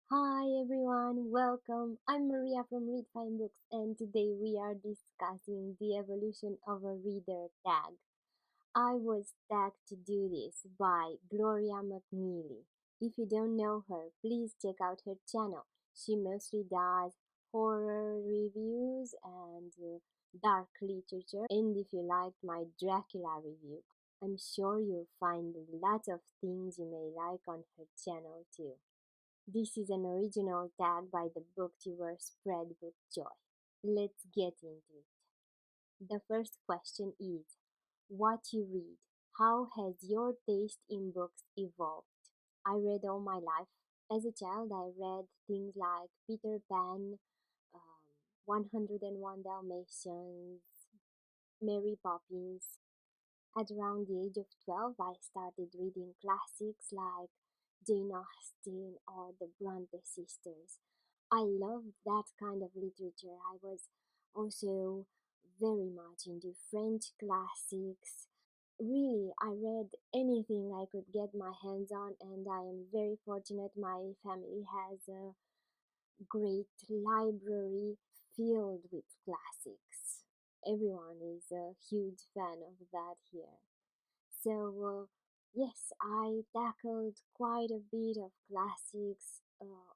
Hi everyone, welcome. I'm Maria from Read Fine Books, and today we are discussing the evolution of a reader tag. I was tagged to do this by Gloria McNeely. If you don't know her, please check out her channel. She mostly does horror reviews and dark literature. And if you liked my Dracula review, I'm sure you'll find lots of things you may like on her channel too. This is an original tag by the booktuber Spreadbook Joy. Let's get into it. The first question is what you read. How has your taste in books evolved? I read all my life. As a child, I read things like Peter Pan, 101 Dalmatians, Mary Poppins. At around the age of 12, I started reading classics like Jane Austen or the Bronte sisters. I loved that kind of literature. I was also very much into French classics. Really, I read anything I could get my hands on, and I am very fortunate my family has a great library filled with classics. Everyone is a huge fan of that here. So, yes, I tackled quite a bit of classics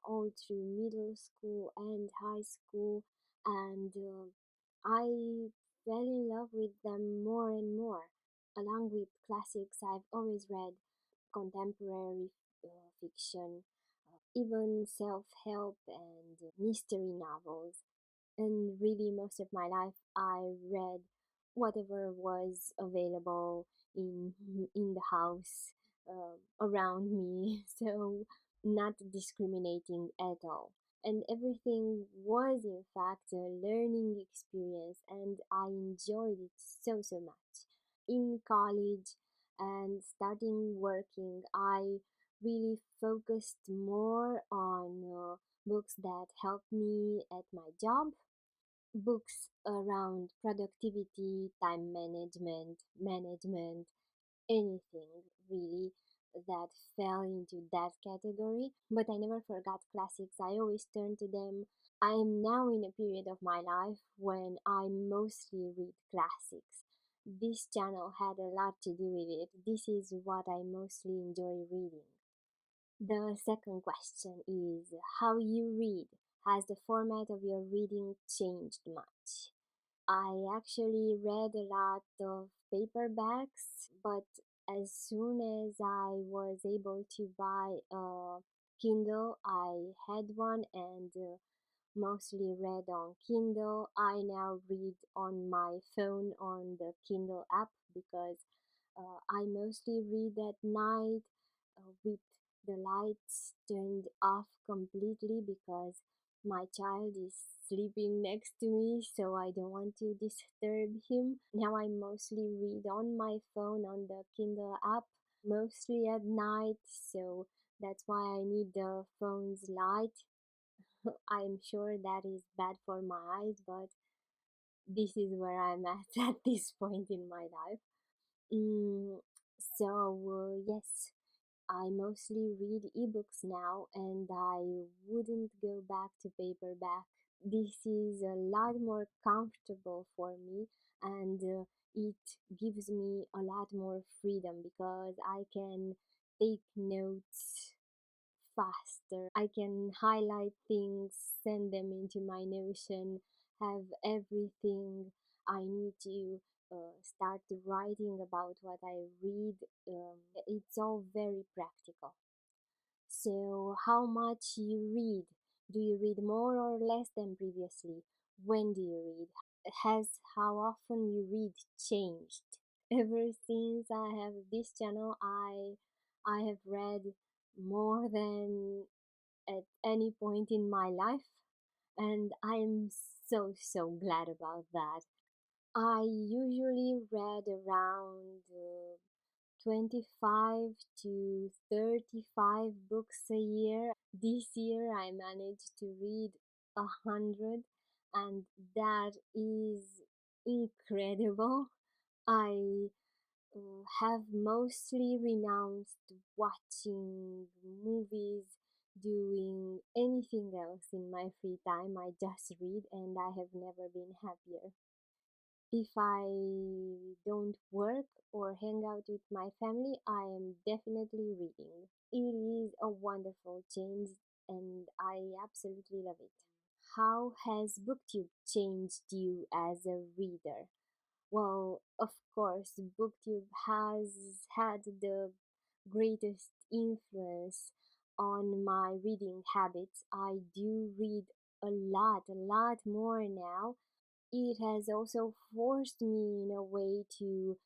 all through middle school and high school, and I fell in love with them more and more. Along with classics, I've always read contemporary fiction, even self help and mystery novels. And really, most of my life, I read whatever was available in in the house around me. So, not discriminating at all. And everything was, in fact, a learning experience, and I enjoyed it so much. In college and starting working, I really focused more on books that helped me at my job, books around productivity, time management, anything really that fell into that category. But I never forgot classics. I always turn to them. I am now in a period of my life when I mostly read classics. This channel had a lot to do with it. This is what I mostly enjoy reading. The second question is how you read. Has the format of your reading changed much? I actually read a lot of paperbacks, but as soon as I was able to buy a Kindle, I had one and mostly read on Kindle. I now read on my phone on the Kindle app because I mostly read at night with the lights turned off completely because my child is sleeping next to me, so I don't want to disturb him. Now I mostly read on my phone on the Kindle app, mostly at night, so that's why I need the phone's light. I'm sure that is bad for my eyes, but this is where I'm at at this point in my life. Mm, yes, I mostly read ebooks now and I wouldn't go back to paperback. This is a lot more comfortable for me and it gives me a lot more freedom because I can take notes faster. I can highlight things, send them into my Notion, have everything I need to start writing about what I read. It's all very practical. So, how much you read? Do you read more or less than previously? When do you read? Has how often you read changed? Ever since I have this channel, I have read more than at any point in my life, and I am so glad about that. I usually read around 25 to 35 books a year. This year I managed to read 100, and that is incredible. I have mostly renounced watching movies, doing anything else in my free time. I just read, and I have never been happier. If I don't work or hang out with my family, I am definitely reading. It is a wonderful change, and I absolutely love it. How has Booktube changed you as a reader? Well, of course, Booktube has had the greatest influence on my reading habits. I do read a lot more now. It has also forced me in a way to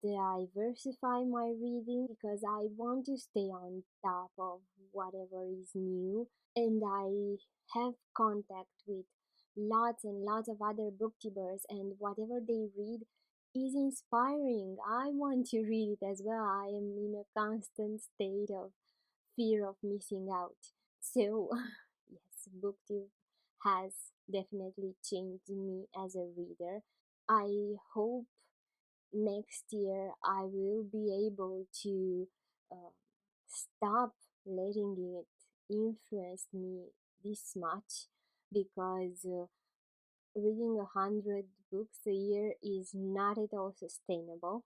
diversify my reading because I want to stay on top of whatever is new, and I have contact with lots and lots of other booktubers, and whatever they read is inspiring. I want to read it as well. I am in a constant state of fear of missing out. So, yes, booktube has definitely changed me as a reader. I hope next year I will be able to uh, stop letting it influence me this much, because reading 100 books a year is not at all sustainable.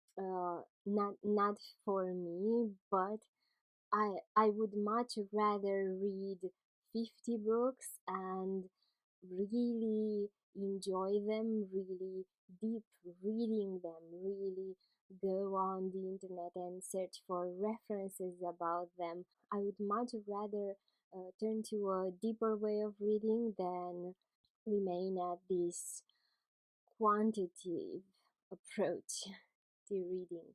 Not for me, but I would much rather read 50 books and really enjoy them, really deep reading them, really go on the internet and search for references about them. I would much rather turn to a deeper way of reading than remain at this quantitative approach to reading.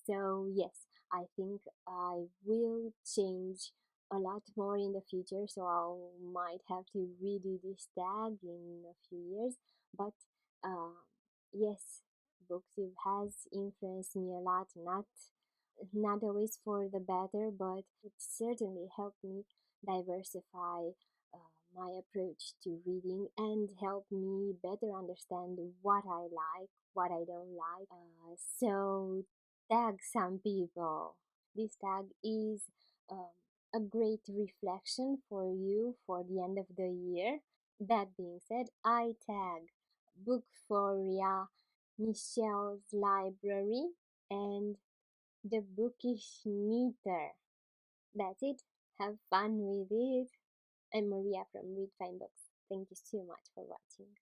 So, yes, I think I will change a lot more in the future, so I might have to redo this tag in a few years. But um, yes, Booktube has influenced me a lot, not always for the better, but it certainly helped me diversify my approach to reading and help me better understand what I like, what I don't like. So, tag some people. This tag is um, a great reflection for you for the end of the year. That being said, I tag Bookphoria, Michelle's Library, and the Bookish Meter. That's it. Have fun with it. I'm Maria from Read Fine Books. Thank you so much for watching.